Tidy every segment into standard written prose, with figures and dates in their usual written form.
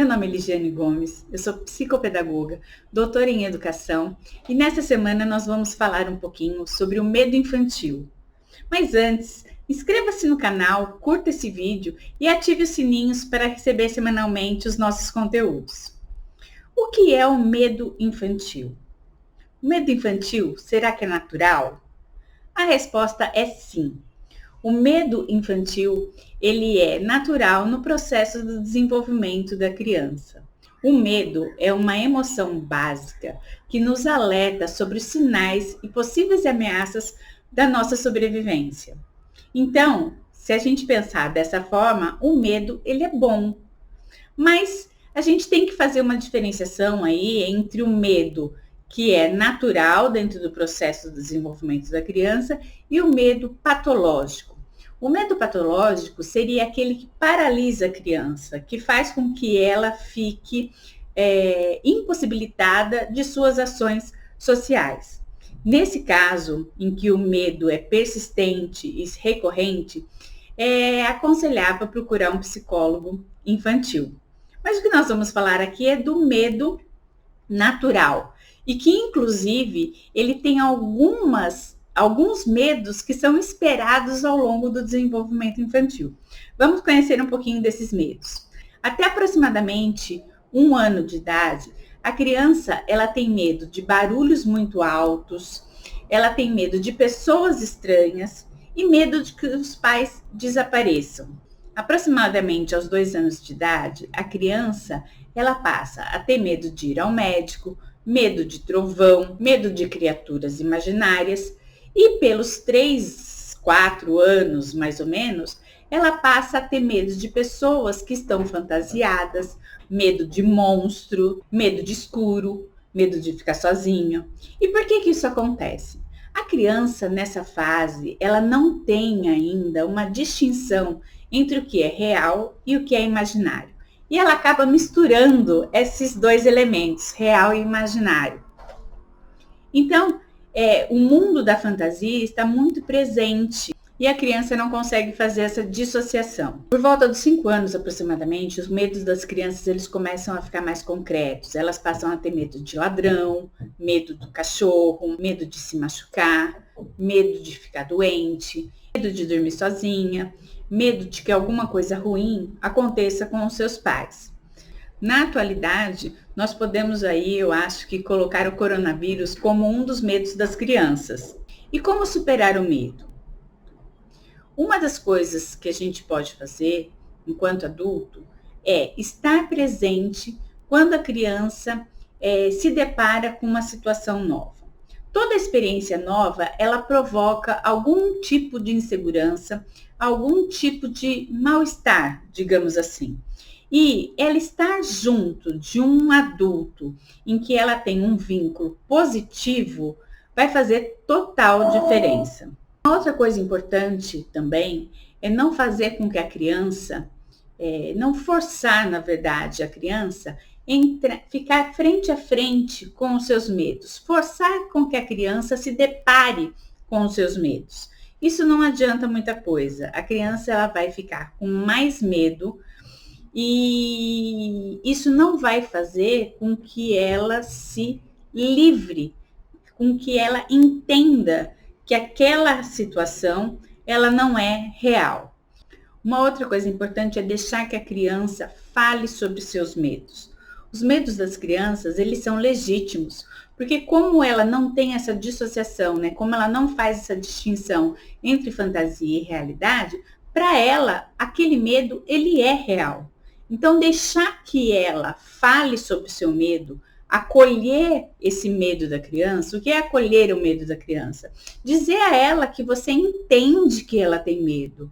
Meu nome é Ligiane Gomes, eu sou psicopedagoga, doutora em educação e nessa semana nós vamos falar um pouquinho sobre o medo infantil. Mas antes, inscreva-se no canal, curta esse vídeo e ative os sininhos para receber semanalmente os nossos conteúdos. O que é o medo infantil? O medo infantil, será que é natural? A resposta é sim. O medo infantil, ele é natural no processo do desenvolvimento da criança. O medo é uma emoção básica que nos alerta sobre os sinais e possíveis ameaças da nossa sobrevivência. Então, se a gente pensar dessa forma, o medo, ele é bom. Mas a gente tem que fazer uma diferenciação aí entre o medo que é natural dentro do processo do desenvolvimento da criança e o medo patológico. O medo patológico seria aquele que paralisa a criança, que faz com que ela fique impossibilitada de suas ações sociais. Nesse caso, em que o medo é persistente e recorrente, é aconselhável procurar um psicólogo infantil. Mas o que nós vamos falar aqui é do medo natural e que, inclusive, ele tem alguns medos que são esperados ao longo do desenvolvimento infantil. Vamos conhecer um pouquinho desses medos. Até aproximadamente 1 ano de idade, a criança ela tem medo de barulhos muito altos, ela tem medo de pessoas estranhas e medo de que os pais desapareçam. Aproximadamente aos 2 anos de idade, a criança ela passa a ter medo de ir ao médico, medo de trovão, medo de criaturas imaginárias e pelos 3, 4 anos mais ou menos, ela passa a ter medo de pessoas que estão fantasiadas, medo de monstro, medo de escuro, medo de ficar sozinho. E por que isso acontece? A criança nessa fase, ela não tem ainda uma distinção entre o que é real e o que é imaginário. E ela acaba misturando esses dois elementos, real e imaginário. Então, o mundo da fantasia está muito presente e a criança não consegue fazer essa dissociação. Por volta dos 5 anos aproximadamente, os medos das crianças eles começam a ficar mais concretos. Elas passam a ter medo de ladrão, medo do cachorro, medo de se machucar, medo de ficar doente, medo de dormir sozinha, medo de que alguma coisa ruim aconteça com os seus pais. Na atualidade, nós podemos aí, eu acho que colocar o coronavírus como um dos medos das crianças. E como superar o medo? Uma das coisas que a gente pode fazer enquanto adulto é estar presente quando a criança se depara com uma situação nova. Toda experiência nova, ela provoca algum tipo de insegurança, algum tipo de mal-estar, digamos assim. E ela estar junto de um adulto em que ela tem um vínculo positivo vai fazer total diferença. Uma outra coisa importante também é não fazer com que a criança, não forçar, na verdade, a criança ficar frente a frente com os seus medos, forçar com que a criança se depare com os seus medos. Isso não adianta muita coisa. A criança ela vai ficar com mais medo e isso não vai fazer com que ela se livre, com que ela entenda que aquela situação ela não é real. Uma outra coisa importante é deixar que a criança fale sobre seus medos. Os medos das crianças, eles são legítimos, porque como ela não tem essa dissociação, né, como ela não faz essa distinção entre fantasia e realidade, para ela, aquele medo, ele é real. Então, deixar que ela fale sobre o seu medo, acolher esse medo da criança, o que é acolher o medo da criança? Dizer a ela que você entende que ela tem medo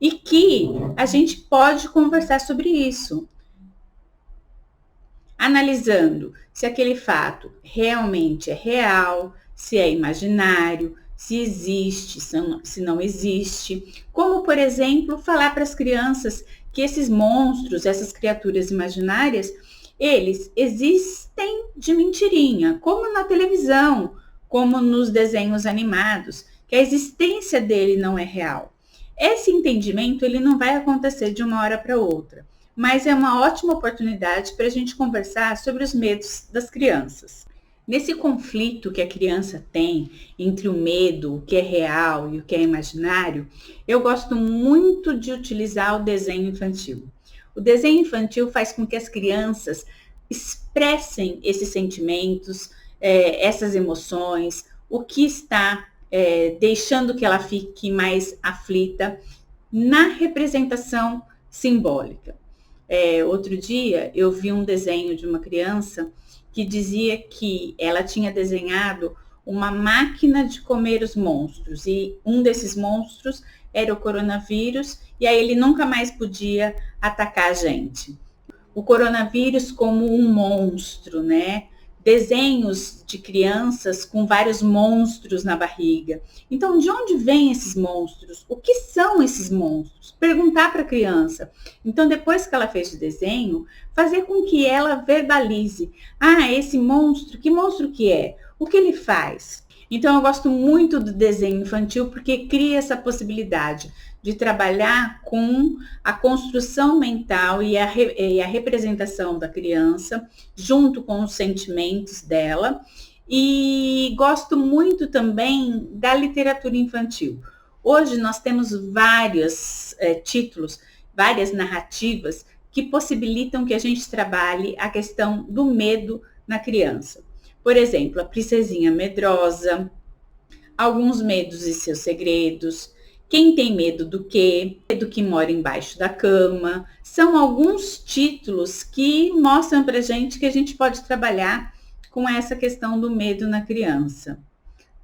e que a gente pode conversar sobre isso. Analisando se aquele fato realmente é real, se é imaginário, se existe, se não existe. Como, por exemplo, falar para as crianças que esses monstros, essas criaturas imaginárias, eles existem de mentirinha, como na televisão, como nos desenhos animados, que a existência dele não é real. Esse entendimento ele não vai acontecer de uma hora para outra. mas é uma ótima oportunidade para a gente conversar sobre os medos das crianças. Nesse conflito que a criança tem entre o medo, o que é real e o que é imaginário, eu gosto muito de utilizar o desenho infantil. O desenho infantil faz com que as crianças expressem esses sentimentos, essas emoções, o que está deixando que ela fique mais aflita na representação simbólica. Outro dia eu vi um desenho de uma criança que dizia que ela tinha desenhado uma máquina de comer os monstros e um desses monstros era o coronavírus e aí ele nunca mais podia atacar a gente. O coronavírus como um monstro, né? Desenhos de crianças com vários monstros na barriga. Então, de onde vêm esses monstros? O que são esses monstros? Perguntar para a criança. Então, depois que ela fez o desenho, fazer com que ela verbalize. Ah, esse monstro, que monstro que é? O que ele faz? Então, eu gosto muito do desenho infantil porque cria essa possibilidade de trabalhar com a construção mental e a representação da criança, junto com os sentimentos dela. E gosto muito também da literatura infantil. Hoje nós temos vários títulos, várias narrativas que possibilitam que a gente trabalhe a questão do medo na criança. Por exemplo, a Princesinha Medrosa, Alguns Medos e Seus Segredos, Quem Tem Medo do Quê? Medo que Mora Embaixo da Cama. São alguns títulos que mostram pra gente que a gente pode trabalhar com essa questão do medo na criança.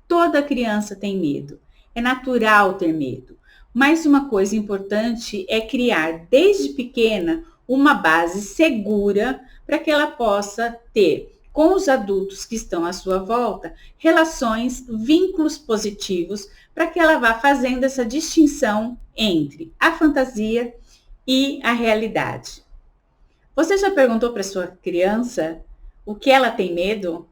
Toda criança tem medo, é natural ter medo. Mas uma coisa importante é criar desde pequena uma base segura para que ela possa ter com os adultos que estão à sua volta, relações, vínculos positivos, para que ela vá fazendo essa distinção entre a fantasia e a realidade. Você já perguntou para sua criança o que ela tem medo?